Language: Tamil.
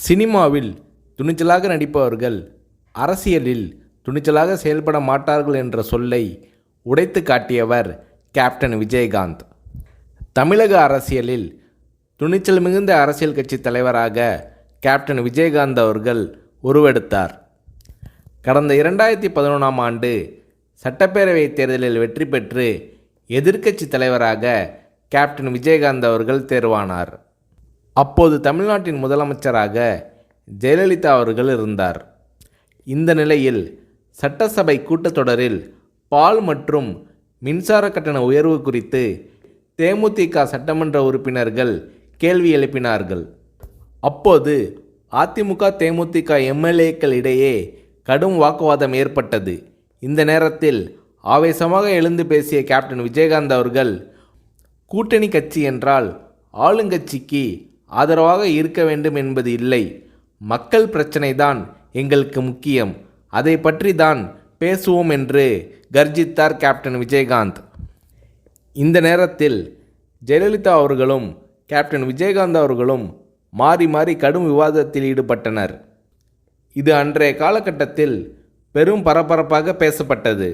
சினிமாவில் துணிச்சலாக நடிப்பவர்கள் அரசியலில் துணிச்சலாக செயல்பட மாட்டார்கள் என்ற சொல்லை உடைத்து காட்டியவர் கேப்டன் விஜயகாந்த். தமிழக அரசியலில் துணிச்சல் மிகுந்த அரசியல் கட்சி தலைவராக கேப்டன் விஜயகாந்த் அவர்கள் உருவெடுத்தார். கடந்த 2011ஆம் ஆண்டு சட்டப்பேரவைத் தேர்தலில் வெற்றி பெற்று எதிர்க்கட்சி தலைவராக கேப்டன் விஜயகாந்த் அவர்கள் தேர்வானார். அப்போது தமிழ்நாட்டின் முதலமைச்சராக ஜெயலலிதா அவர்கள் இருந்தார். இந்த நிலையில் சட்டசபை கூட்டத்தொடரில் பால் மற்றும் மின்சார கட்டண உயர்வு குறித்து தேமுதிக சட்டமன்ற உறுப்பினர்கள் கேள்வி எழுப்பினார்கள். அப்போது அதிமுக தேமுதிக எம்எல்ஏக்கள் இடையே கடும் வாக்குவாதம் ஏற்பட்டது. இந்த நேரத்தில் ஆவேசமாக எழுந்து பேசிய கேப்டன் விஜயகாந்த் அவர்கள், கூட்டணி கட்சி என்றால் ஆளுங்கட்சிக்கு ஆதரவாக இருக்க வேண்டும் என்பது இல்லை, மக்கள் பிரச்சனை தான் எங்களுக்கு முக்கியம், அதை பற்றி தான் பேசுவோம் என்று கர்ஜித்தார் கேப்டன் விஜயகாந்த். இந்த நேரத்தில் ஜெயலலிதா அவர்களும் கேப்டன் விஜயகாந்த் அவர்களும் மாறி மாறி கடும் விவாதத்தில் ஈடுபட்டனர். இது அன்றைய காலகட்டத்தில் பெரும் பரபரப்பாக பேசப்பட்டது.